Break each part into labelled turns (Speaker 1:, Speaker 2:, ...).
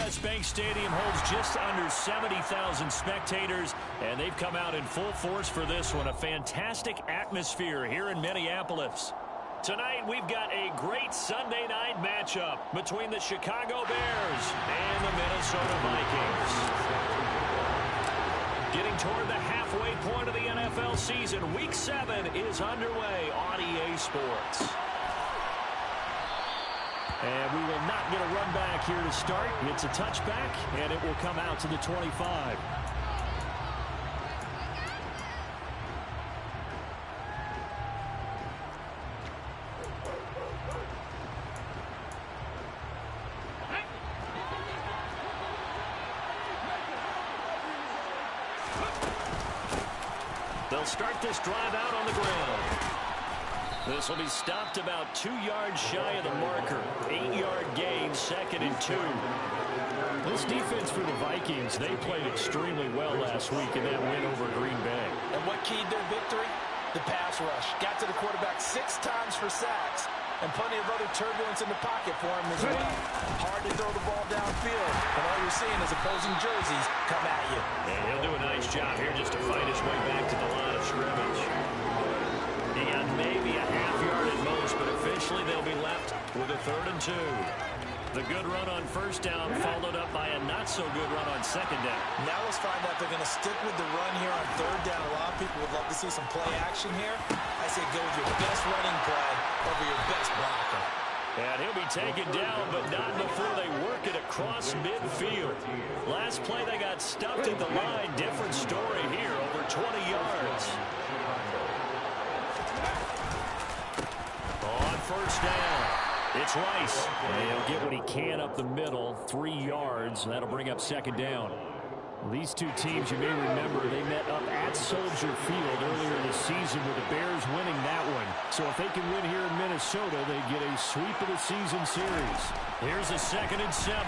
Speaker 1: U.S. Bank Stadium holds just under 70,000 spectators, and they've come out in full force for this one. A fantastic atmosphere here in Minneapolis. Tonight, we've got a great Sunday night matchup between the Chicago Bears and the Minnesota Vikings. Getting toward the halfway point of the NFL season, Week 7 is underway on EA Sports. And we will not get a run back here to start. It's a touchback, and it will come out to the 25. They'll start this drive out on the ground. This will be stopped about 2 yards shy of the marker. 8-yard gain, 2nd and 2. This defense for the Vikings, they played extremely well last week in that win over Green Bay.
Speaker 2: And what keyed their victory? The pass rush. Got to the quarterback 6 times for sacks. And plenty of other turbulence in the pocket for him as well. Hard to throw the ball downfield. And all you're seeing is opposing jerseys come at you.
Speaker 1: And he'll do a nice job here just to fight his way back to the line of scrimmage. He got maybe a half yard at most, but officially they'll be left with a 3rd and 2. The good run on first down followed up by a not-so-good run on 2nd down. Now let's find out if they're going to stick with the run here on 3rd down. A lot of people would love to see some play action here. I say go with your best running play over your best blocker. And he'll be taken down, but not before they work it across midfield. Last play, they got stuffed at the line. Different story here, over 20 yards. On first down, it's Rice. And he'll get what he can up the middle, 3 yards. That'll bring up 2nd down. These two teams, you may remember, they met up at Soldier Field earlier this season with the Bears winning that one. So if they can win here in Minnesota, they get a sweep of the season series. Here's a 2nd and 7.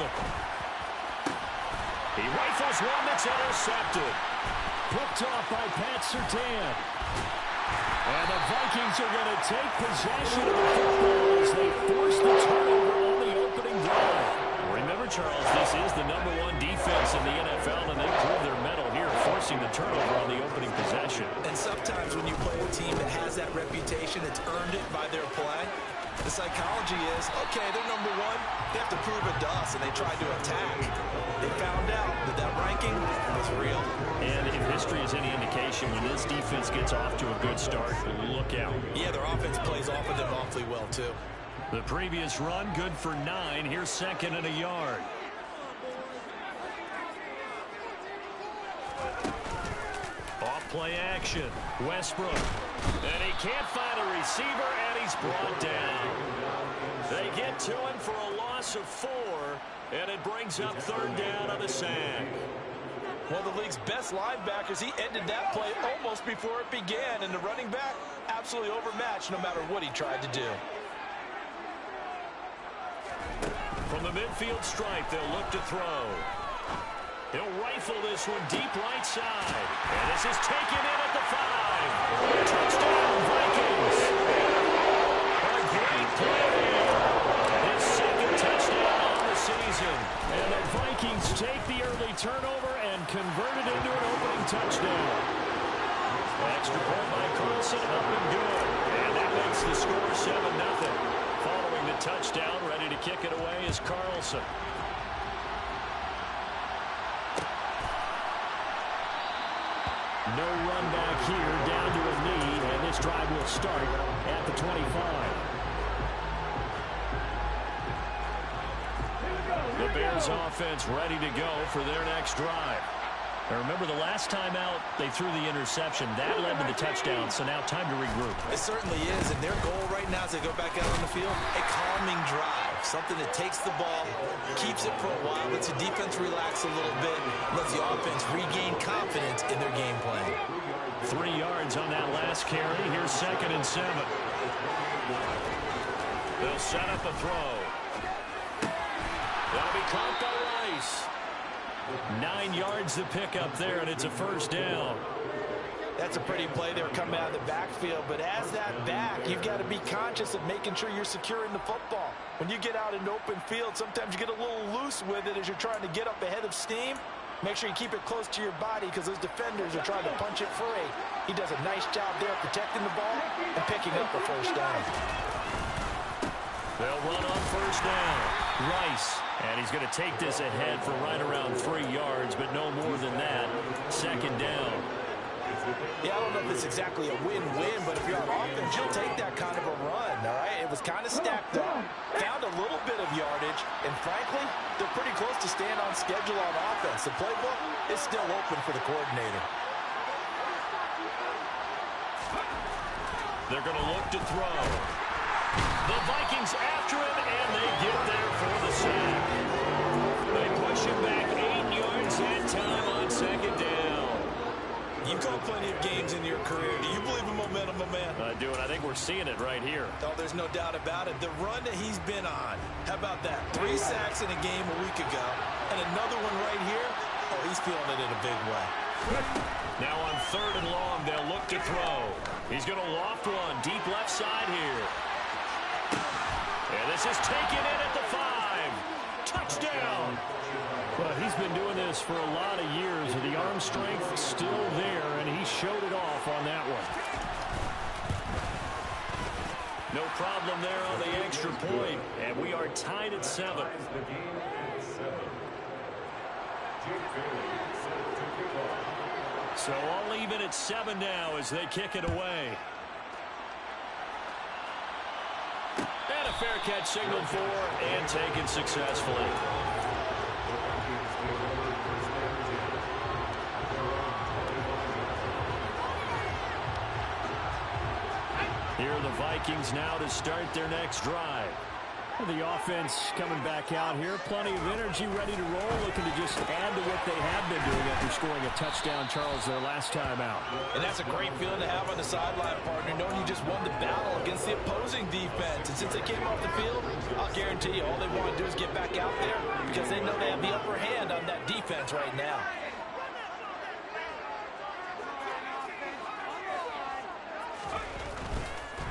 Speaker 1: He rifles one that's intercepted. Picked off by Pat Surtain. And the Vikings are going to take possession of the football as they force the turnover on the opening drive. Remember, Charles, this is the #1 defense in the NFL, and they prove their mettle here, forcing the turnover on the opening possession.
Speaker 2: And sometimes when you play a team that has that reputation, it's earned it by their play. The psychology is, okay, they're #1. They have to prove it to us, and they tried to attack. They found out that that ranking was real.
Speaker 1: And if history is any indication, when this defense gets off to a good start, look out.
Speaker 2: Yeah, their offense plays off of them awfully well, too.
Speaker 1: The previous run, good for 9. Here's 2nd and a yard. Off play action. Westbrook. And he can't find a receiver, and he's brought down. They get to him for a loss of 4, and it brings up 3rd down on the sack.
Speaker 2: One of the league's best linebackers, he ended that play almost before it began, and the running back absolutely overmatched no matter what he tried to do.
Speaker 1: From the midfield stripe, they'll look to throw. He'll rifle this one deep right side. And this is taken in at the 5. Touchdown, Vikings. A great play. His 2nd touchdown on the season. And the Vikings take the early turnover and convert it into an opening touchdown. Extra point by Carlson, up and good. And that makes the score 7-0. Following the touchdown, ready to kick it away is Carlson. No run back here, down to a knee, and this drive will start at the 25. The Bears offense ready to go for their next drive. Now remember, the last time out, they threw the interception. That led to the touchdown, so now time to regroup.
Speaker 2: It certainly is, and their goal right now as they go back out on the field, a calming drive. Something that takes the ball, keeps it for a while, lets the defense relax a little bit, lets the offense regain confidence in their game plan.
Speaker 1: 3 yards on that last carry. Here's 2nd and 7. They'll set up a throw. That'll be caught by Rice. 9 yards to pick up there, and it's a 1st down.
Speaker 2: That's a pretty play. They were coming out of the backfield, but as that back, you've got to be conscious of making sure you're securing the football. When you get out in open field, sometimes you get a little loose with it as you're trying to get up ahead of steam. Make sure you keep it close to your body because those defenders are trying to punch it free. He does a nice job there protecting the ball and picking up a first down.
Speaker 1: They'll run on first down. Rice, and he's going to take this ahead for right around 3 yards, but no more than that. Second down.
Speaker 2: Yeah, I don't know if it's exactly a win-win, but if you're on offense, you'll take that kind of a run, all right? It was kind of stacked up, found a little bit of yardage, and frankly, they're pretty close to staying on schedule on offense. The playbook is still open for the coordinator. They're going to look to throw.
Speaker 1: The Vikings after him, and they get there for the sack. They push him back 8 yards that time on second down.
Speaker 2: You've called plenty of games in your career. Do you believe in momentum, my man?
Speaker 1: I do, and I think we're seeing it right here.
Speaker 2: Oh, there's no doubt about it. The run that he's been on. How about that? 3 sacks in a game a week ago, and another one right here. Oh, he's feeling it in a big way.
Speaker 1: Now on third and long, they'll look to throw. He's going to loft one deep left side here. And this is taken in at the 5. Touchdown. Well, he's been doing this for a lot of years. The arm strength still there, and he showed it off on that one. No problem there on the extra point, and we are tied at 7. So all even at 7 now as they kick it away. And a fair catch signaled for and taken successfully. Here are the Vikings now to start their next drive. The offense coming back out here. Plenty of energy, ready to roll, looking to just add to what they have been doing after scoring a touchdown, Charles, their last time out.
Speaker 2: And that's a great feeling to have on the sideline, partner, knowing you just won the battle against the opposing defense. And since they came off the field, I'll guarantee you all they want to do is get back out there because they know they have the upper hand on that defense right now.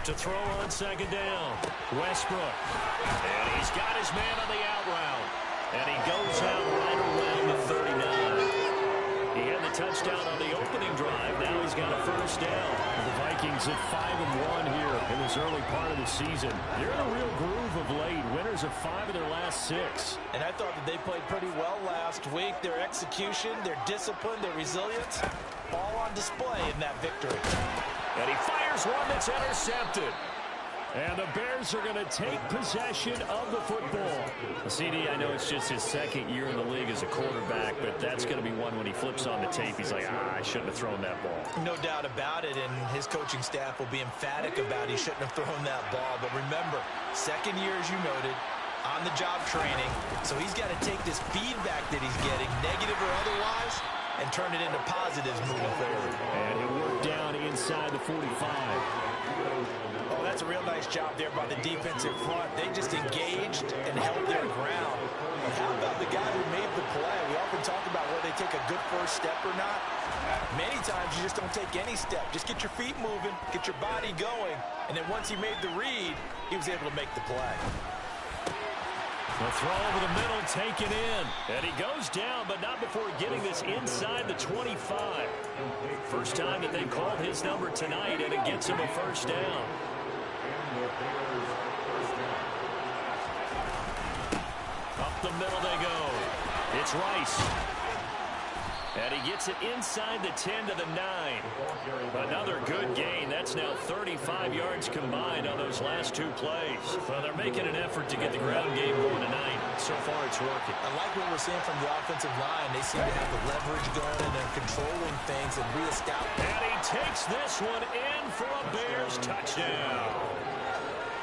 Speaker 1: To throw on second down, Westbrook. And he's got his man on the out route. And he goes out right around the 39. He had the touchdown on the opening drive. Now he's got a first down. The Vikings at 5-1 here in this early part of the season. They're in a real groove of late. Winners of 5 of their last 6.
Speaker 2: And I thought that they played pretty well last week. Their execution, their discipline, their resilience, all on display in that victory.
Speaker 1: And he fires one that's intercepted. And the Bears are going to take possession of the football. CD, I know it's just his second year in the league as a quarterback, but that's going to be one when he flips on the tape. He's like, I shouldn't have thrown that ball.
Speaker 2: No doubt about it, and his coaching staff will be emphatic about he shouldn't have thrown that ball. But remember, second year, as you noted, on-the-job training. So he's got to take this feedback that he's getting, negative or otherwise, and turn it into positives moving forward.
Speaker 1: And he'll work down inside the 45.
Speaker 2: Oh, that's a real nice job there by the defensive front. They just engaged and held their ground. But how about the guy who made the play? We often talk about whether they take a good first step or not. Many times you just don't take any step. Just get your feet moving, get your body going, and then once he made the read, he was able to make the play.
Speaker 1: The throw over the middle, taken in. And he goes down, but not before getting this inside the 25. First time that they called his number tonight, and it gets him a first down. Up the middle they go. It's Rice. And he gets it inside the 10 to the 9. Another good gain. That's now 35 yards combined on those last 2 plays. Well, they're making an effort to get the ground game going tonight. So far, it's working.
Speaker 2: I like what we're seeing from the offensive line. They seem to have the leverage going, and they're controlling things and reestablishing.
Speaker 1: And he takes this one in for a Bears touchdown.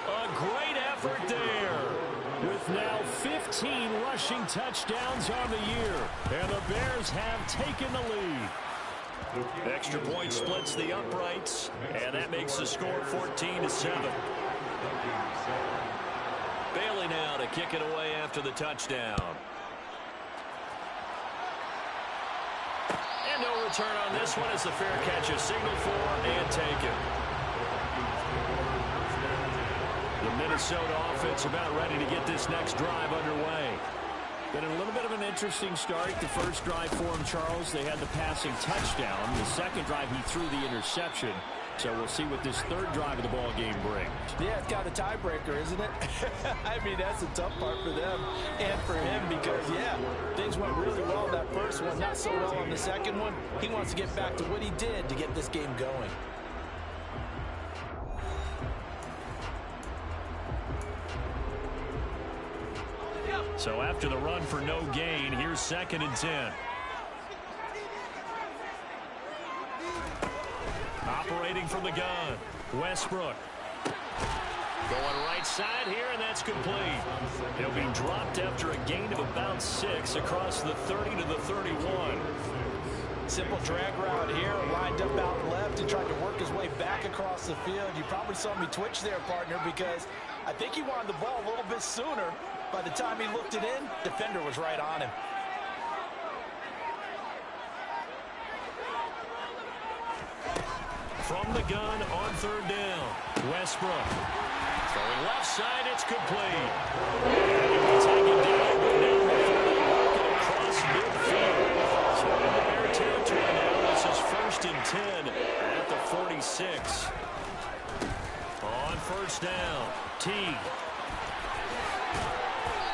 Speaker 1: A great effort there. With now 15 rushing touchdowns on the year. And the Bears have taken the lead. Extra point splits the uprights. And that makes the score 14-7. Bailey now to kick it away after the touchdown. And no return on this one as the fair catch is signaled for and taken. The Minnesota offense about ready to get this next drive underway. Been a little bit of an interesting start. The first drive for him, Charles, they had the passing touchdown. The second drive, he threw the interception. So we'll see what this third drive of the ball game brings.
Speaker 2: Yeah, it's kind of a tiebreaker, isn't it? I mean, that's the tough part for them and for him because, yeah, things went really well in that first one, not so well on the second one. He wants to get back to what he did to get this game going.
Speaker 1: So after the run for no gain, here's 2nd and 10. Operating from the gun, Westbrook. Going right side here, and that's complete. He'll be dropped after a gain of about 6 across the 30 to the 31.
Speaker 2: Simple drag route here, lined up out left and tried to work his way back across the field. You probably saw me twitch there, partner, because I think he wanted the ball a little bit sooner. By the time he looked it in, defender was right on him.
Speaker 1: From the gun on 3rd down, Westbrook. Throwing left side, it's complete. And he will take it down, but now working across midfield. So in the Bear territory now, this is 1st and 10 at the 46. On 1st down, Teague.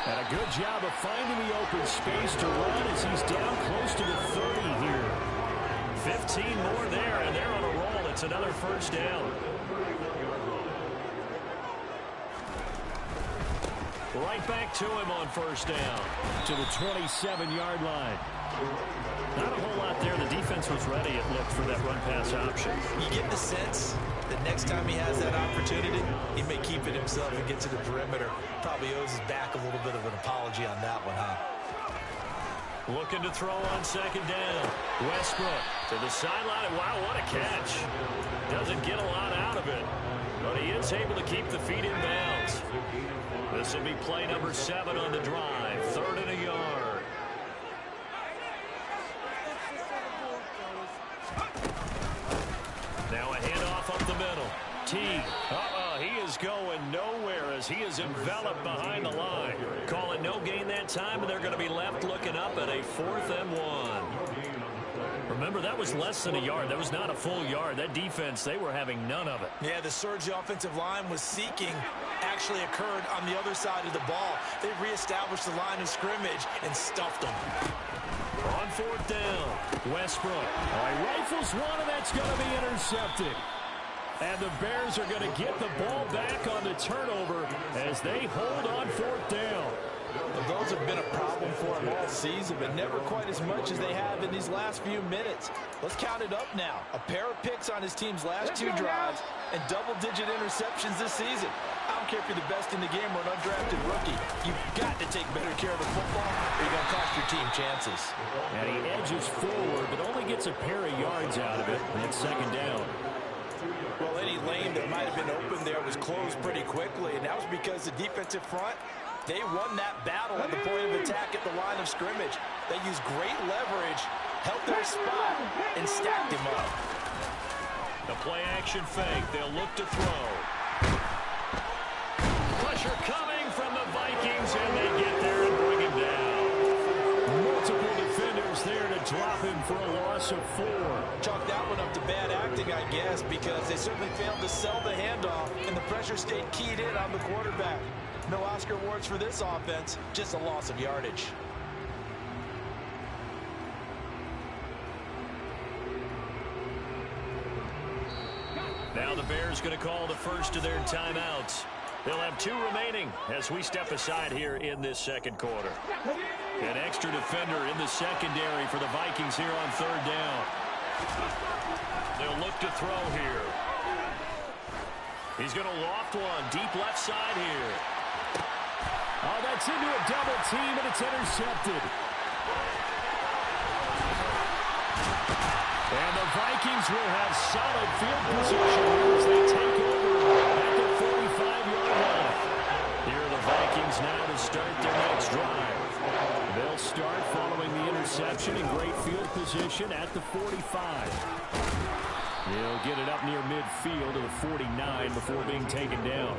Speaker 1: And a good job of finding the open space to run as he's down close to the 30 here. 15 more there, and they're on a roll. It's another 1st down. Right back to him on 1st down. To the 27-yard line. Not a whole lot there. The defense was ready, it looked, for that run-pass option.
Speaker 2: You get the sense that next time he has that opportunity, he may keep it himself and get to the perimeter. Probably owes his back a little bit of an apology on that one, huh?
Speaker 1: Looking to throw on 2nd down. Westbrook to the sideline. Wow, what a catch. Doesn't get a lot out of it, but he is able to keep the feet in bounds. This will be play number 7 on the drive. 3rd and a yard. Now a handoff up the middle. Teague. He is going nowhere as he is enveloped behind the line. Call it no gain that time, and they're going to be left looking up at a 4th and 1. Remember, that was less than a yard. That was not a full yard. That defense, they were having none of it.
Speaker 2: Yeah, the surge the offensive line was seeking actually occurred on the other side of the ball. They reestablished the line of scrimmage and stuffed them.
Speaker 1: On 4th down, Westbrook. He rifles one, and that's going to be intercepted. And the Bears are going to get the ball back on the turnover as they hold on 4th down.
Speaker 2: Well, those have been a problem for them all season, but never quite as much as they have in these last few minutes. Let's count it up now. A pair of picks on his team's last 2 drives and double-digit interceptions this season. I don't care if you're the best in the game or an undrafted rookie. You've got to take better care of the football or you're going to cost your team chances.
Speaker 1: And he edges forward, but only gets a pair of yards out of it. And it's 2nd down.
Speaker 2: Well, any lane that might have been open there was closed pretty quickly, and that was because the defensive front, they won that battle at the point of attack at the line of scrimmage. They used great leverage, held their spot, and stacked him up.
Speaker 1: The play-action fake. They'll look to throw. Pressure coming from the Vikings, and they get there and bring him down. Multiple defenders there to drop him for a loss of 4.
Speaker 2: Chalk that one up to bad acting, I guess, because they certainly failed to sell the handoff, and the pressure stayed keyed in on the quarterback. No Oscar awards for this offense, just a loss of yardage.
Speaker 1: Now the Bears going to call the first of their timeouts. They'll have 2 remaining as we step aside here in this 2nd quarter. An extra defender in the secondary for the Vikings here on 3rd down. They'll look to throw here. He's going to loft one deep left side here. Oh, that's into a double team, and it's intercepted. And the Vikings will have solid field position as they take over at the 45-yard line. Here are the Vikings now to start their next next drive. They'll start following the interception in great field position at the 45. He'll get it up near midfield to the 49 before being taken down.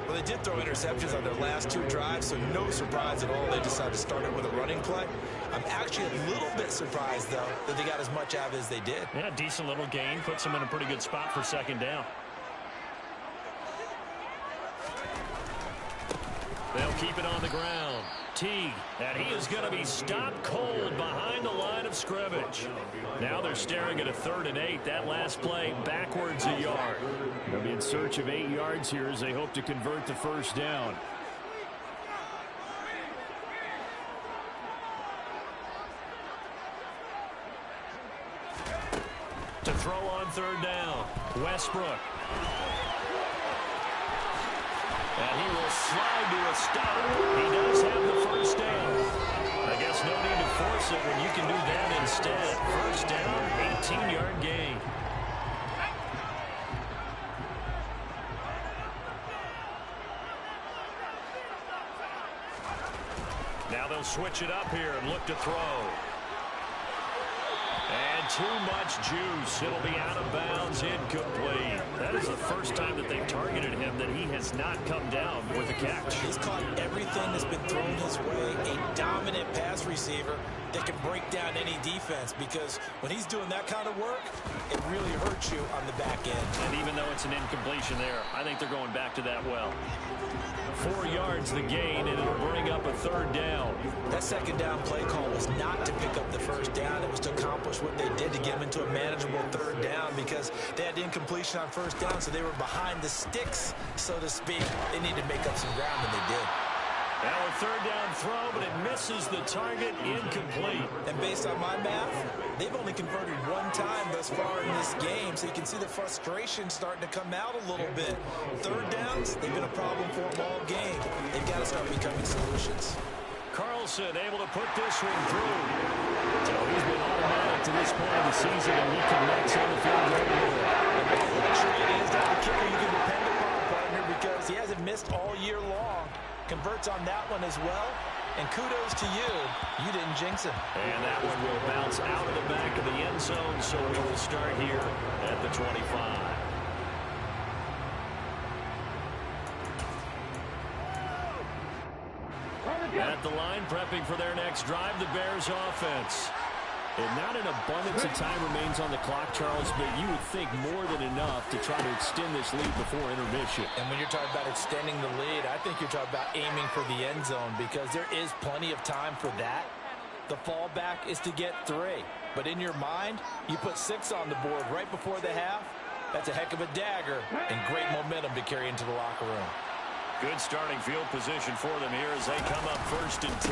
Speaker 2: Well, they did throw interceptions on their last 2 drives, so no surprise at all they decided to start it with a running play. I'm actually a little bit surprised, though, that they got as much out of it as they did.
Speaker 1: Yeah, decent little gain. Puts them in a pretty good spot for second down. They'll keep it on the ground. Teague, and he is going to be stopped cold behind the line of scrimmage. Now they're staring at a 3rd and 8. That last play backwards a yard. They'll be in search of 8 yards here as they hope to convert the first down. To throw on 3rd down, Westbrook. And he will slide to a stop. He does have the first down. I guess no need to force it when you can do that instead. First down, 18-yard gain. Now they'll switch it up here and look to throw. And too much juice. It'll be out of bounds, incomplete. That is the first time that they've targeted him that he has not come down with a catch.
Speaker 2: He's caught everything that's been thrown his way. A dominant pass receiver that can break down any defense, because when he's doing that kind of work, it really hurts you on the back end.
Speaker 1: And even though it's an incompletion there, I think they're going back to that well. 4 yards the gain, and it'll bring up a 3rd down.
Speaker 2: That second down play call was not to pick up the first down. It was to accomplish what they did to get them into a manageable 3rd down, because they had incompletion on first down, so they were behind the sticks, so to speak. They needed to make up some ground, and they did.
Speaker 1: Now a 3rd down throw, but it misses the target, incomplete.
Speaker 2: And based on my math, they've only converted 1 time thus far in this game, so you can see the frustration starting to come out a little bit. 3rd downs, they've been a problem for them all game. They've got to start becoming solutions.
Speaker 1: Carlson able to put this one through. So he's been automatic to this point of the season, and he connects on the field right here.
Speaker 2: And the luxury it is that the kicker you can depend upon, partner, because he hasn't missed all year long. Converts on that one as well. And kudos to you. You didn't jinx him.
Speaker 1: And that one will bounce out of the back of the end zone, so we will start here at the 25. At the line, prepping for their next drive, the Bears offense. And not an abundance of time remains on the clock, Charles, but you would think more than enough to try to extend this lead before intermission.
Speaker 2: And when you're talking about extending the lead, I think you're talking about aiming for the end zone, because there is plenty of time for that. The fallback is to get 3. But in your mind, you put 6 on the board right before the half. That's a heck of a dagger and great momentum to carry into the locker room.
Speaker 1: Good starting field position for them here as they come up 1st and 10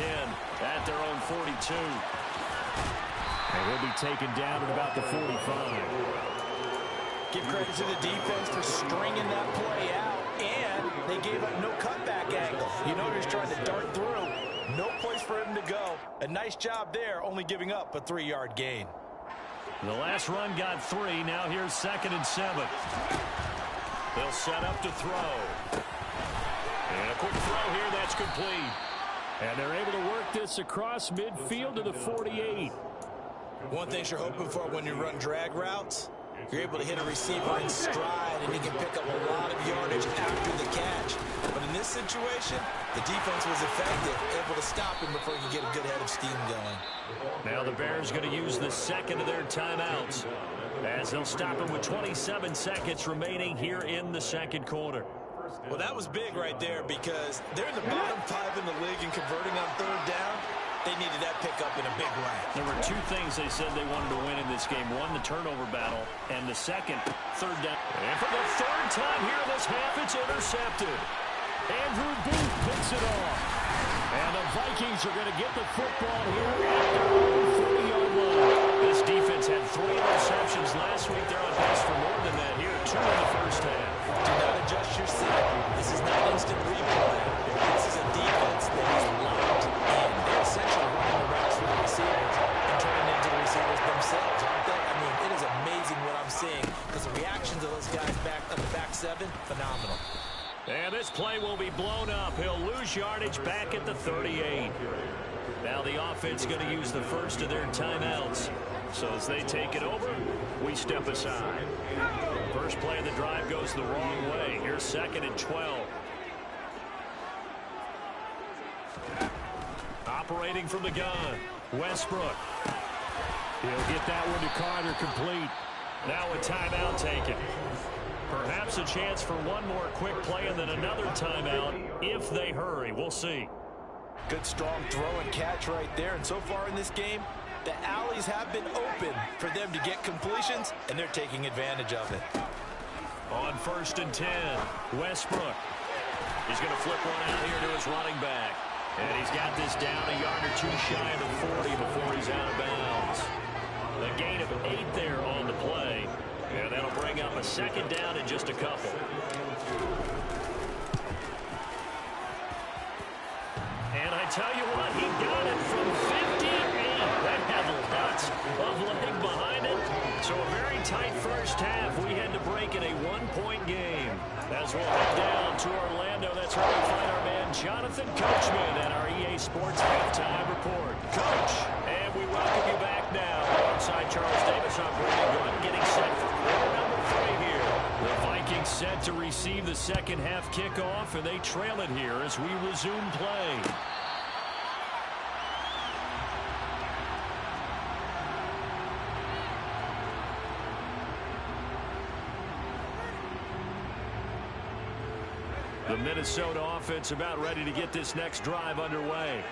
Speaker 1: at their own 42. And he'll be taken down at about the 45.
Speaker 2: Give credit to the defense for stringing that play out, and they gave up no cutback angle. You know, he's trying to dart through. No place for him to go. A nice job there, only giving up a 3-yard gain.
Speaker 1: The last run got 3. Now here's 2nd and 7. They'll set up to throw. And a quick throw here, that's complete. And they're able to work this across midfield to the 48.
Speaker 2: One thing you're hoping for when you run drag routes, you're able to hit a receiver in stride, and he can pick up a lot of yardage after the catch. But in this situation, the defense was effective, able to stop him before he could get a good head of steam going.
Speaker 1: Now the Bears going to use the second of their timeouts, as they'll stop him with 27 seconds remaining here in the second quarter.
Speaker 2: Well, that was big right there, because they're in the bottom 5 in the league in converting on 3rd down. They needed that pickup in a big way. There were 2 things they said they wanted to win in this game. One, the turnover battle, and the second, 3rd down.
Speaker 1: And for the 3rd time here in this half, it's intercepted. Andrew Booth picks it off. And the Vikings are going to get the football here at their own 40-yard line. This defense had 3 interceptions last week. They're on pace for more than that here. 2 in the first half.
Speaker 2: Do not adjust your seat. This is not instant replay. This is a defense that is locked in. They're essentially running the routes for the receivers and turning into the receivers themselves, aren't they? I mean, it is amazing what I'm seeing, because the reaction to those guys back on the back 7, phenomenal.
Speaker 1: And this play will be blown up. He'll lose yardage back at the 38. Now the offense going to use the first of their timeouts. So as they take it over, we step aside. First play of the drive goes the wrong way. Here's 2nd and 12. Operating from the gun, Westbrook. He'll get that one to Carter, complete. Now a timeout taken. Perhaps a chance for one more quick play and then another timeout if they hurry. We'll see.
Speaker 2: Good strong throw and catch right there. And so far in this game, the alleys have been open for them to get completions, and they're taking advantage of it.
Speaker 1: On 1st and 10, Westbrook. He's going to flip one out here to his running back. And he's got this down a yard or two shy of the 40 before he's out of bounds. A gain of 8 there on the play. And that'll bring up a 2nd down in just a couple. And I tell you what, he got it from 58. That had lots of leg behind it. So a very tight first half. We had to break in a 1-point game. As we'll head down to Orlando, that's where we find our man Jonathan Coachman at our EA Sports Halftime Report. Coach, and we welcome you back now alongside Charles Davis on Brandon Gunn, getting set for quarter number 3 here. The Vikings set to receive the second half kickoff, and they trail it here as we resume play. The Minnesota offense about ready to get this next drive underway.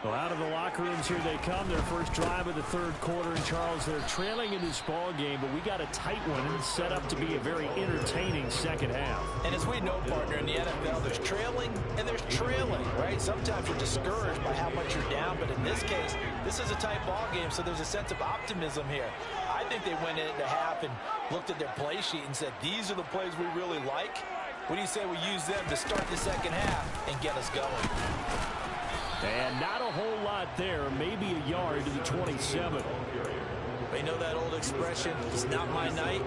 Speaker 1: Well, out of the locker rooms here they come. Their first drive of the 3rd quarter. And Charles, they're trailing in this ball game, but we got a tight one and set up to be a very entertaining second half.
Speaker 2: And as we know, partner, in the NFL, there's trailing and there's trailing, right? Sometimes you're discouraged by how much you're down, but in this case, this is a tight ball game, so there's a sense of optimism here. I think they went into half and looked at their play sheet and said, these are the plays we really like. What do you say we use them to start the second half and get us going?
Speaker 1: And not a whole lot there, maybe a yard to the 27.
Speaker 2: They know that old expression, it's not my night.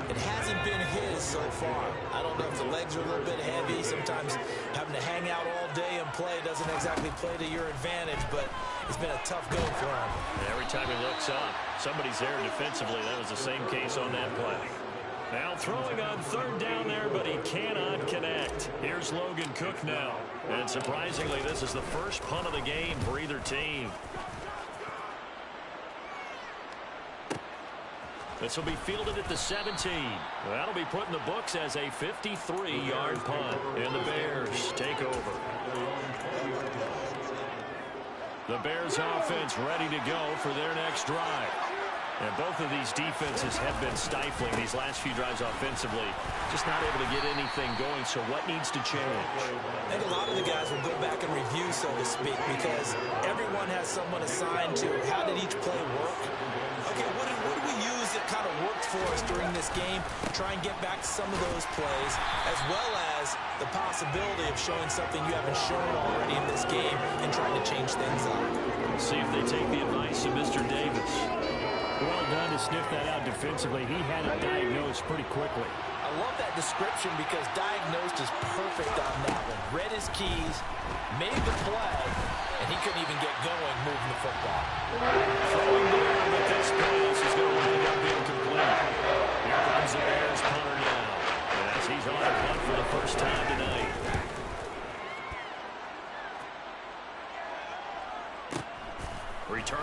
Speaker 2: It hasn't been his so far. I don't know if the legs are a little bit heavy. Sometimes having to hang out all day and play doesn't exactly play to your advantage, but it's been a tough go for him.
Speaker 1: And every time he looks up, somebody's there defensively. That was the same case on that play. Now throwing on 3rd down there, but he cannot connect. Here's Logan Cook now. And surprisingly, this is the first punt of the game for either team. This will be fielded at the 17. That'll be put in the books as a 53-yard punt. And the Bears take over. The Bears offense ready to go for their next drive. And both of these defenses have been stifling these last few drives offensively. Just not able to get anything going, so what needs to change?
Speaker 2: I think a lot of the guys will go back and review, so to speak, because everyone has someone assigned to how did each play work. Okay, what did we use that kind of worked for us during this game? Try and get back to some of those plays, as well as the possibility of showing something you haven't shown already in this game and trying to change things up.
Speaker 1: We'll see if they take the advice of Mr. Davis. Well done to sniff that out defensively. He had it diagnosed pretty quickly.
Speaker 2: I love that description because diagnosed is perfect on that one. Read his keys, made the play, and he couldn't even get going moving the football.
Speaker 1: Throwing there, but this pass is going to wind up being complete. Here comes the Bears punter now. As he's on a punt for the first time tonight. Return.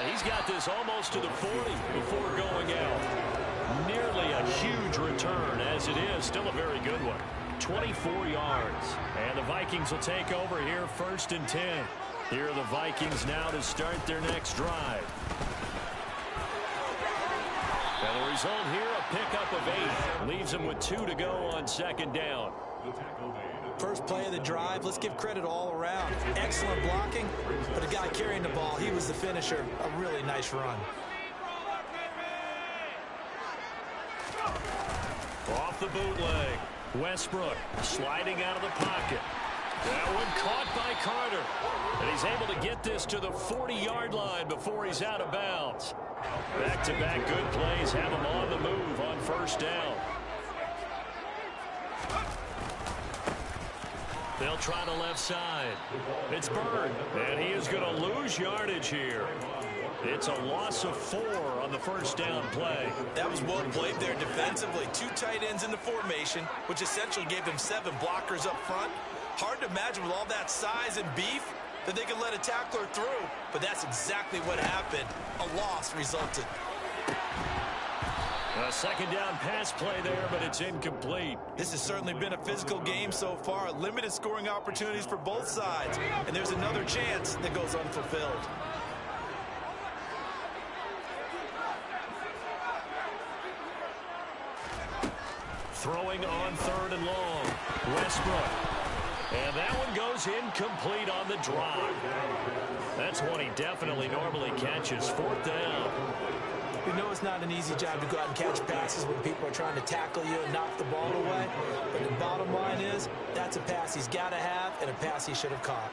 Speaker 1: He's got this almost to the 40 before going out. Nearly a huge return, as it is. Still a very good one. 24 yards. And the Vikings will take over here 1st and 10. Here are the Vikings now to start their next drive. And the result here, a pickup of 8. Leaves them with 2 to go on 2nd down.
Speaker 2: First play of the drive, let's give credit all around. Excellent blocking, but the guy carrying the ball, he was the finisher. A really nice run.
Speaker 1: Off the bootleg. Westbrook sliding out of the pocket. That one caught by Carter. And he's able to get this to the 40-yard line before he's out of bounds. Back-to-back good plays have him on the move on first down. They'll try the left side. It's Bird, and he is going to lose yardage here. It's a loss of 4 on the first down play.
Speaker 2: That was well played there defensively. 2 tight ends in the formation, which essentially gave them 7 blockers up front. Hard to imagine with all that size and beef that they could let a tackler through, but that's exactly what happened. A loss resulted.
Speaker 1: A second down pass play there, but it's incomplete.
Speaker 2: This has certainly been a physical game so far. Limited scoring opportunities for both sides, and there's another chance that goes unfulfilled.
Speaker 1: Throwing on 3rd and long. Westbrook. And that one goes incomplete on the drop. That's one he definitely normally catches. 4th down.
Speaker 2: You know it's not an easy job to go out and catch passes when people are trying to tackle you and knock the ball away. But the bottom line is, that's a pass he's got to have and a pass he should have caught.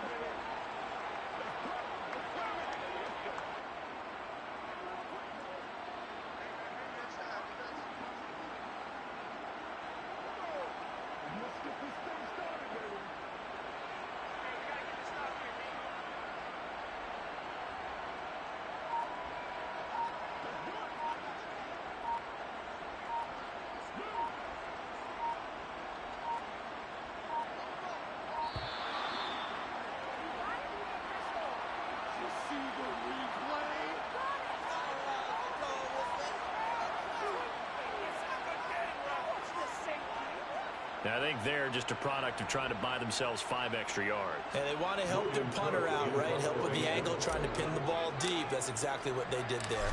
Speaker 1: I think they're just a product of trying to buy themselves 5 extra yards.
Speaker 2: And they want to help their punter out, right? Help with the angle, trying to pin the ball deep. That's exactly what they did there.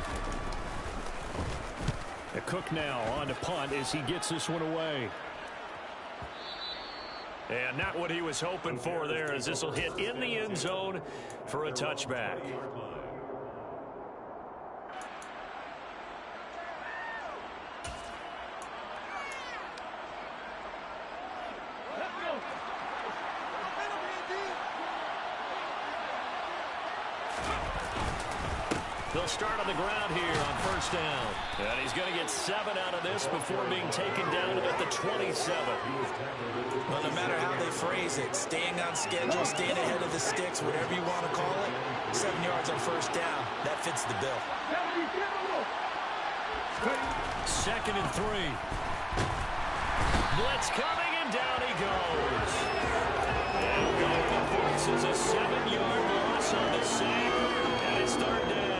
Speaker 1: Cook now on to punt as he gets this one away. And not what he was hoping for there, as this will hit in the end zone for a touchback. They'll start on the ground here on first down. And he's going to get 7 out of this before being taken down at the 27.
Speaker 2: Well, no matter how they phrase it, staying on schedule, staying ahead of the sticks, whatever you want to call it, 7 yards on first down, that fits the bill.
Speaker 1: 2nd and 3. Blitz coming, and down he goes. And going to forces a 7-yard loss on the sack, and it's 3rd down.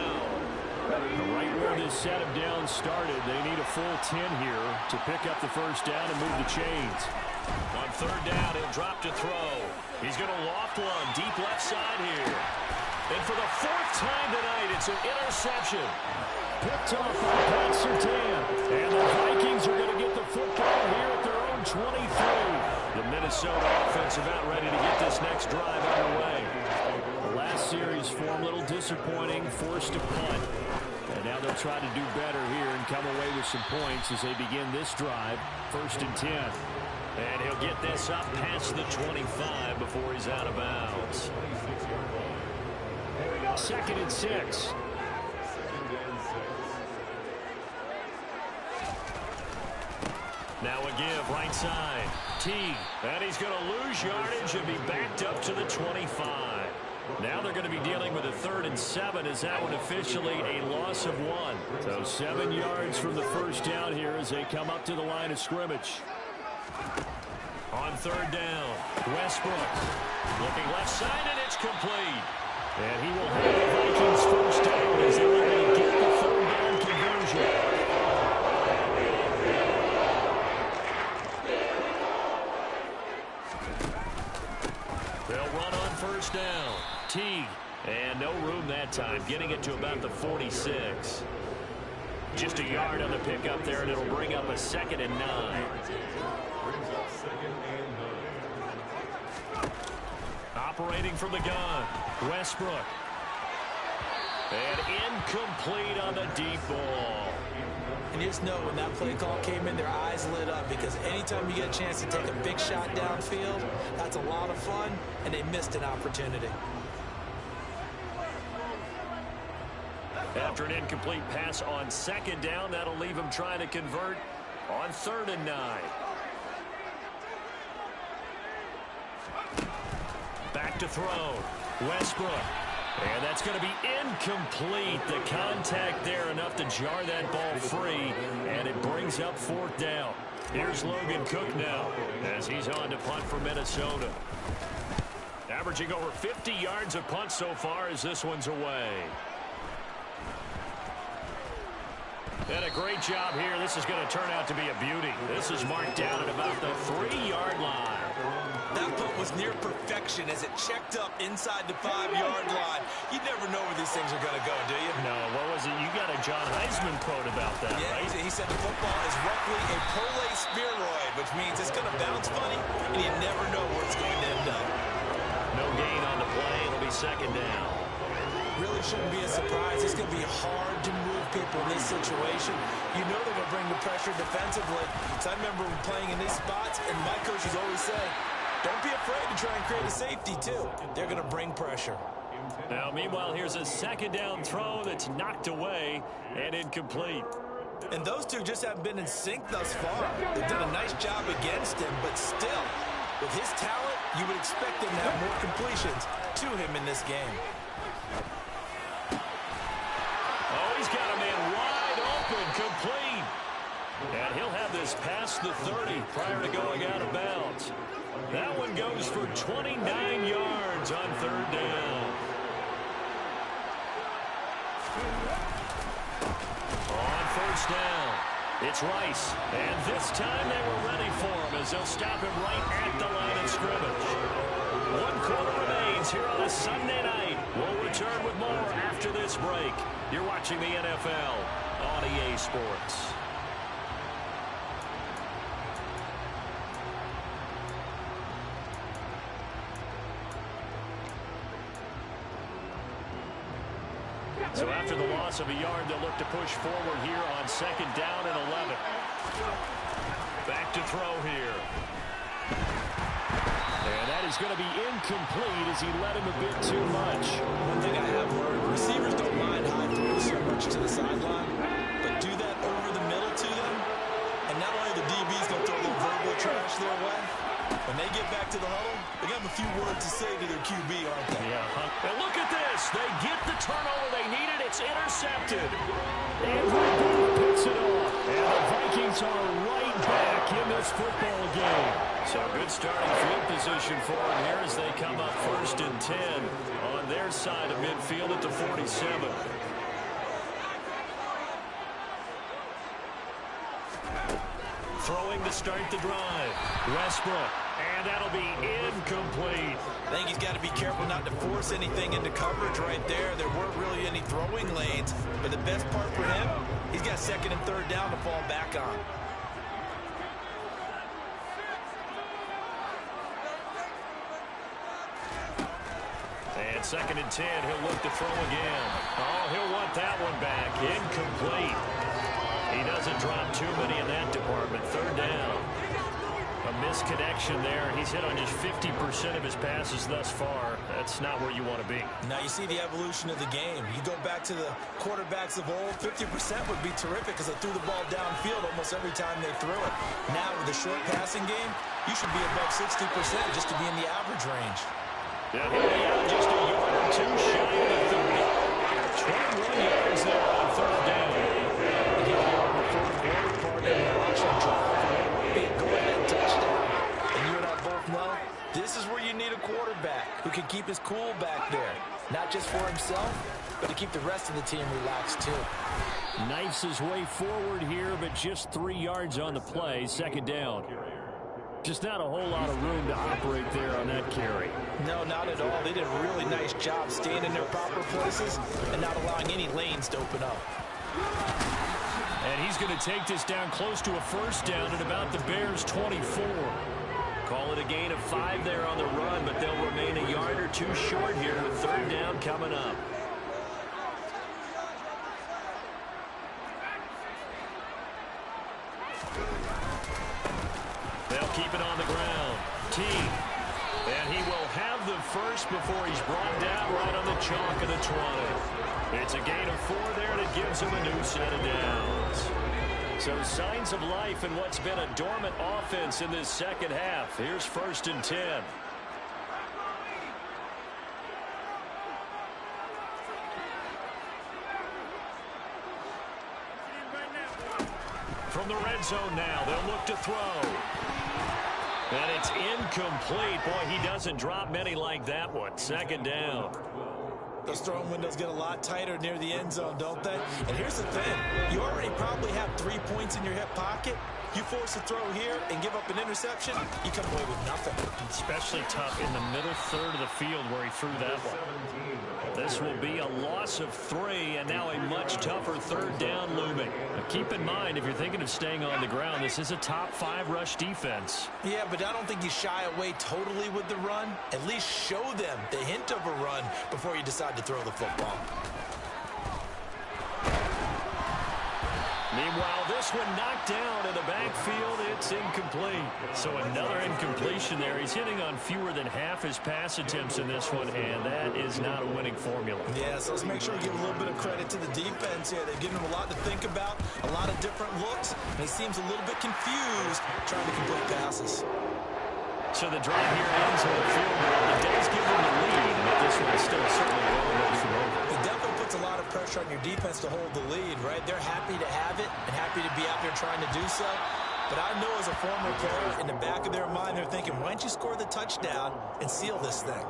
Speaker 1: Right where this set of downs started, they need a full 10 here to pick up the first down and move the chains. On 3rd down, he'll drop to throw. He's going to loft one deep left side here. And for the 4th time tonight, it's an interception. Picked off by Pat Surtain. And the Vikings are going to get the football here at their own 23. The Minnesota offense about ready to get this next drive underway. The last series form a little disappointing, forced to punt. And now they'll try to do better here and come away with some points as they begin this drive. 1st and 10. And he'll get this up past the 25 before he's out of bounds. 2nd and 6. Now a give right side. Teague. And he's going to lose yardage and be backed up to the 25. Now they're going to be dealing with a 3rd and 7 as that one officially a loss of 1. So 7 yards from the first down here as they come up to the line of scrimmage. On 3rd down, Westbrook looking left side, and it's complete. And he will have the Vikings first down as they're able to get the 3rd down conversion. They'll run on first down. Teague, and no room that time, getting it to about the 46. Just a yard on the pickup there, and it'll bring up a 2nd and 9. Operating from the gun, Westbrook. And incomplete on the deep ball.
Speaker 2: And you just know when that play call came in, their eyes lit up, because anytime you get a chance to take a big shot downfield, that's a lot of fun, and they missed an opportunity.
Speaker 1: After an incomplete pass on second down, that'll leave him trying to convert on 3rd and 9. Back to throw. Westbrook. And that's going to be incomplete. The contact there enough to jar that ball free, and it brings up 4th down. Here's Logan Cook now as he's on to punt for Minnesota. Averaging over 50 yards of punt so far as this one's away. And a great job here. This is going to turn out to be a beauty. This is marked down at about the 3-yard line.
Speaker 2: That punt was near perfection as it checked up inside the 5-yard line. You never know where these things are going to go, do you?
Speaker 1: No, what was it? You got a John Heisman quote about that,
Speaker 2: yeah,
Speaker 1: right?
Speaker 2: He said the football is roughly a prolate spheroid, which means it's going to bounce funny, and you never know where it's going to end up.
Speaker 1: No gain on the play. It'll be 2nd down.
Speaker 2: Really shouldn't be a surprise. It's going to be hard to move people in this situation. You know they're going to bring the pressure defensively. So I remember playing in these spots, and my coaches always say, don't be afraid to try and create a safety, too. They're going to bring pressure.
Speaker 1: Now, meanwhile, here's a 2nd down throw that's knocked away and incomplete.
Speaker 2: And those two just haven't been in sync thus far. They've done a nice job against him, but still, with his talent, you would expect him to have more completions to him in this game.
Speaker 1: Oh, he's got a man wide open, complete. And he'll have this past the 30 prior to going out of bounds. That one goes for 29 yards on 3rd down. On 1st down, it's Rice. And this time they were ready for him as they'll stop him right at the line of scrimmage. 1 quarter remains here on a Sunday night. We'll return with more after this break. You're watching the NFL on EA Sports. So after the loss of a yard, they'll look to push forward here on 2nd down and 11. Back to throw here. And that is going to be incomplete as he led him a bit too much.
Speaker 2: One thing I have learned, receivers don't mind high throws so much to the sideline, but do that over the middle to them, and not only the DB's going to throw a little verbal trash their way, when they get back to the huddle, they got a few words to say to their QB, aren't they?
Speaker 1: Yeah. And look at this. They get the turnover they needed. It's intercepted. And Madden picks it off. And the Vikings are right back in this football game. So good starting field position for them here as they come up 1st and 10 on their side of midfield at the 47. Throwing to start the drive. Westbrook. And that'll be incomplete.
Speaker 2: I think he's got to be careful not to force anything into coverage right there. There weren't really any throwing lanes. But the best part for him, he's got 2nd and 3rd down to fall back on.
Speaker 1: And 2nd and 10, he'll look to throw again. Oh, he'll want that one back. Incomplete. He doesn't drop too many in that department. 3rd down. A misconnection there. He's hit on just 50% of his passes thus far. That's not where you want to be.
Speaker 2: Now you see the evolution of the game. You go back to the quarterbacks of old, 50% would be terrific because they threw the ball downfield almost every time they threw it. Now with the short passing game, you should be above 60% just to be in the average range.
Speaker 1: Yeah, he'll be out just a yard or two shy of the 30. 21 yards there on 3rd down.
Speaker 2: And here we are in the 4th quarter, part of the watching drive. Big go-ahead touchdown. And you and I both know this is where you need a quarterback who can keep his cool back there. Not just for himself, but to keep the rest of the team relaxed too.
Speaker 1: Knifes his way forward here, but just 3 yards on the play. 2nd down. Just not a whole lot of room to operate there on that carry.
Speaker 2: No, not at all. They did a really nice job staying in their proper places and not allowing any lanes to open up.
Speaker 1: And he's going to take this down close to a 1st down at about the Bears' 24. Call it a gain of 5 there on the run, but they'll remain a yard or two short here with 3rd down coming up. first before he's brought down right on the chalk of the 20. It's a gain of 4 there, and it gives him a new set of downs. So signs of life in what's been a dormant offense in this second half. Here's 1st and 10. From the red zone now, they'll look to throw. And it's incomplete. Boy, he doesn't drop many like that one. 2nd down.
Speaker 2: Those throwing windows get a lot tighter near the end zone, don't they? And here's the thing. You already probably have 3 points in your hip pocket. You force a throw here and give up an interception, you come away with nothing.
Speaker 1: Especially tough in the middle third of the field where he threw that one. This will be a loss of 3, and now a much tougher 3rd down looming. Now keep in mind, if you're thinking of staying on the ground, this is a top 5 rush defense.
Speaker 2: Yeah, but I don't think you shy away totally with the run. At least show them the hint of a run before you decide to throw the football.
Speaker 1: Meanwhile, this one knocked down in the backfield. It's incomplete. So another incompletion there. He's hitting on fewer than half his pass attempts in this one, and that is not a winning formula.
Speaker 2: Yeah, so let's make sure we give a little bit of credit to the defense here. They've given him a lot to think about, a lot of different looks, and he seems a little bit confused trying to complete passes.
Speaker 1: So the drive here ends with a field goal. It does give them the lead, but this one is still certainly well away from over.
Speaker 2: It definitely puts a lot of pressure on your defense to hold the lead, right? They're happy to have it and happy to be out there trying to do so. But I know as a former player, in the back of their mind, they're thinking, why don't you score the touchdown and seal this thing?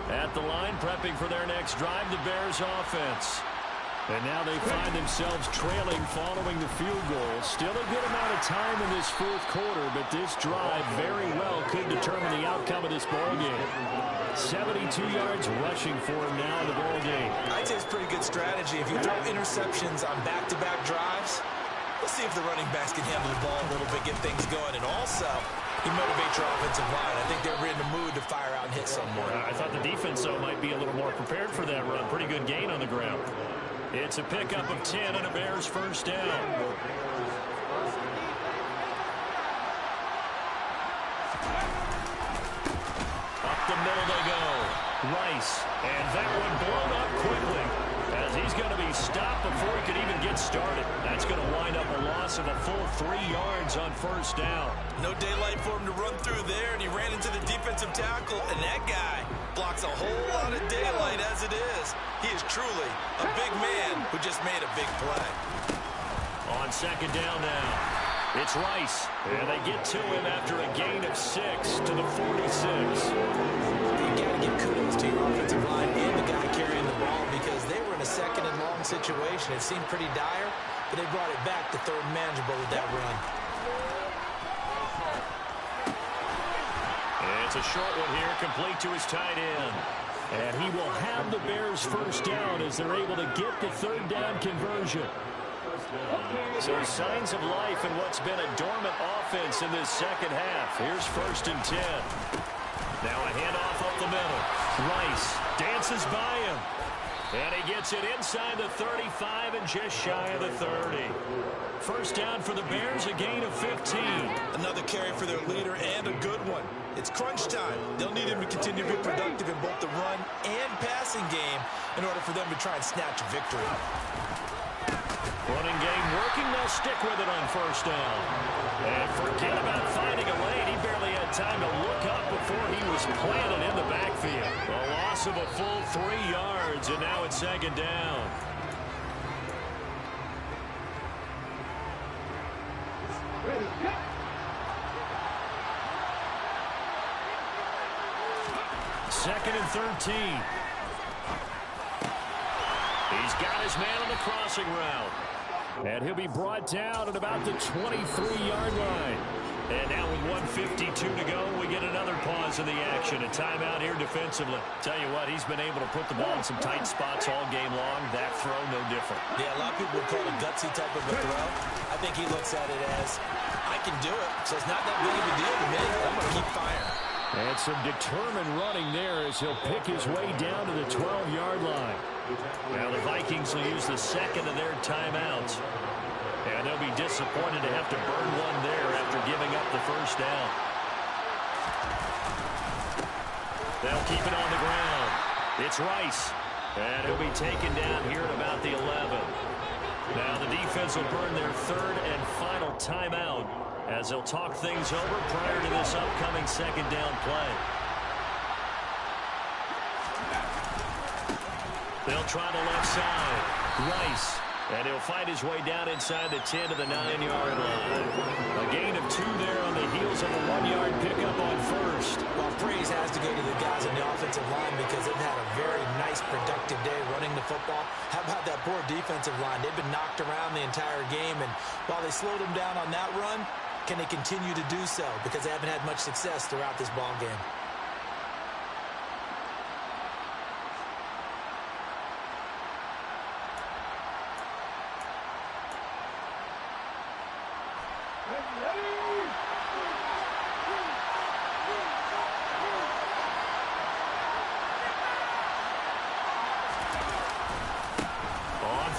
Speaker 1: At the line, prepping for their next drive, the Bears offense. And now they find themselves trailing following the field goal. Still a good amount of time in this 4th quarter, but this drive very well could determine the outcome of this ball game. 72 yards rushing for him now in the ball game.
Speaker 2: I'd say it's pretty good strategy. If you throw interceptions on back-to-back drives, let's see if the running backs can handle the ball a little bit, get things going, and also you motivate your offensive line. I think they're in the mood to fire out and hit someone.
Speaker 1: I thought the defense, though, might be a little more prepared for that run. Pretty good gain on the ground. It's a pickup of 10 and a Bears 1st down. Up the middle they go. Rice. And that one blown up quickly as he's going to be stopped before he could even get started. That's going to wind up a loss of a full 3 yards on 1st down.
Speaker 2: No daylight for him to run through there, and he ran into the defensive tackle, and that guy blocks a whole lot of daylight as it is. He is truly a big man who just made a big play.
Speaker 1: On 2nd down now, it's Rice, and they get to him after a gain of 6 to the 46.
Speaker 2: You got to give kudos to your offensive line and the guy carrying the ball because they were in a 2nd and long situation. It seemed pretty dire, but they brought it back to 3rd and manageable with that run.
Speaker 1: It's a short one here, complete to his tight end. And he will have the Bears 1st down as they're able to get the 3rd down conversion. So signs of life in what's been a dormant offense in this second half. Here's 1st and 10. Now a handoff up the middle. Rice dances by him. And he gets it inside the 35 and just shy of the 30. 1st down for the Bears, a gain of 15.
Speaker 2: Another carry for their leader and a good one. It's crunch time. They'll need him to continue to be productive in both the run and passing game in order for them to try and snatch a victory.
Speaker 1: Running game working. They'll stick with it on 1st down. And forget about finding a lane. He barely had time to look up before he was planted in the backfield. A loss of a full 3 yards, and now it's 2nd down. Second and 13. He's got his man on the crossing route. And he'll be brought down at about the 23-yard line. And now with 1:52 to go, we get another pause in the action. A timeout here defensively. Tell you what, he's been able to put the ball in some tight spots all game long. That throw, no different.
Speaker 2: Yeah, a lot of people would call it a gutsy type of a throw. I think he looks at it as, I can do it, so it's not that big of a deal to me. I'm going to keep firing.
Speaker 1: And some determined running there as he'll pick his way down to the 12-yard line. Now the Vikings will use the second of their timeouts. And they'll be disappointed to have to burn one there after giving up the first down. They'll keep it on the ground. It's Rice. And he'll be taken down here at about the 11. Now the defense will burn their third and final timeout as they'll talk things over prior to this upcoming second down play. They'll try the left side. Rice. And he'll fight his way down inside the 10 to the 9-yard line. A gain of 2 there on the heels of a 1-yard pickup on first.
Speaker 2: Well, praise has to go to the guys on the offensive line because they've had a very nice, productive day running the football. How about that poor defensive line? They've been knocked around the entire game, and while they slowed them down on that run, can they continue to do so? Because they haven't had much success throughout this ball game.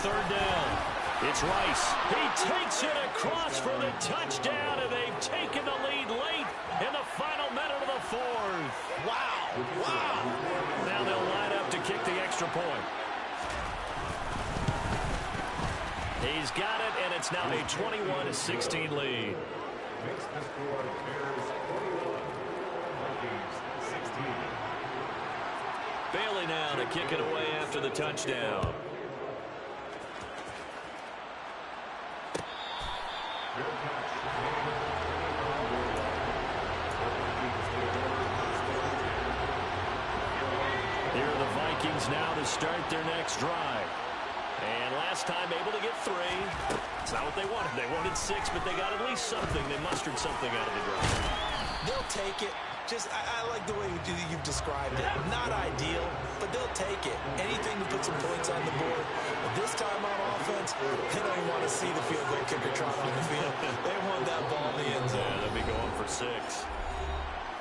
Speaker 1: Third down. It's Rice. He takes it across for the touchdown, and they've taken the lead late in the final minute of the fourth.
Speaker 2: Wow. Wow.
Speaker 1: Now they'll line up to kick the extra point. He's got it, and it's now a 21-16 lead. Bailey now to kick it away after the touchdown. Here are the Vikings now to start their next drive. And last time able to get 3. It's not what they wanted. They wanted 6, but they got at least something. They mustered something out of the drive.
Speaker 2: They'll take it. I like the way you've described it. Not ideal, but they'll take it. Anything to put some points on the board. But this time on offense, they don't even want to see the field goal kicker trot on the field. They want that ball in the end zone.
Speaker 1: Yeah, they'll be going for 6.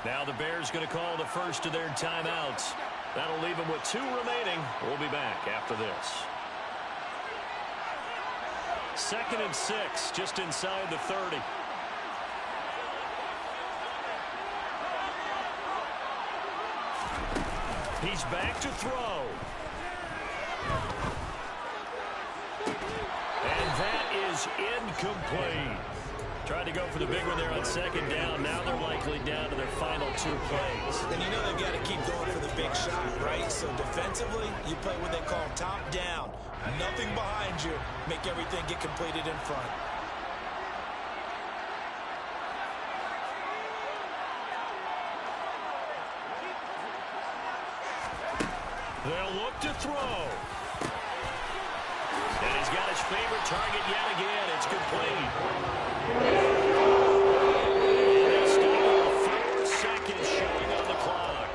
Speaker 1: Now the Bears going to call the first of their timeouts. That'll leave them with 2 remaining. We'll be back after this. 2nd and 6, just inside the 30. He's back to throw. And that is incomplete. Tried to go for the big one there on 2nd down. Now they're likely down to their final 2 plays.
Speaker 2: And you know they've got to keep going for the big shot, right? So defensively, you play what they call top down. Nothing behind you. Make everything get completed in front.
Speaker 1: They'll look to throw. And he's got his favorite target yet again. It's complete. They stop 4 seconds showing on the clock.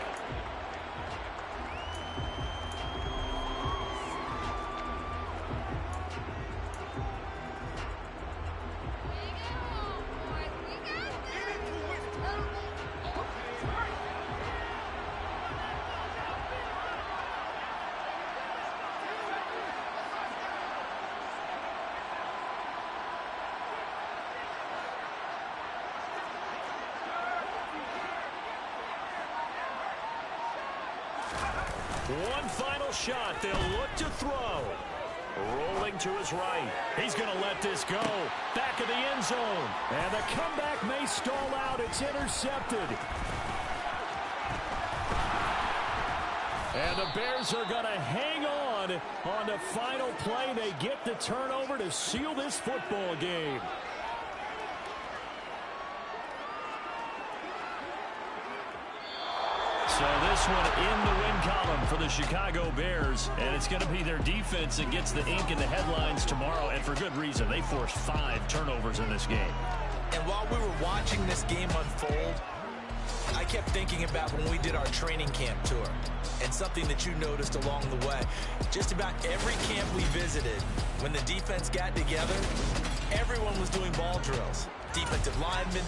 Speaker 1: One final shot. They'll look to throw. Rolling to his right. He's going to let this go. Back of the end zone. And the comeback may stall out. It's intercepted. And the Bears are going to hang on the final play. They get the turnover to seal this football game. So this one in the win column for the Chicago Bears, and it's going to be their defense that gets the ink in the headlines tomorrow, and for good reason. They forced 5 turnovers in this game.
Speaker 2: And while we were watching this game unfold, I kept thinking about when we did our training camp tour, and something that you noticed along the way. Just about every camp we visited, when the defense got together, everyone was doing ball drills. Defensive linemen,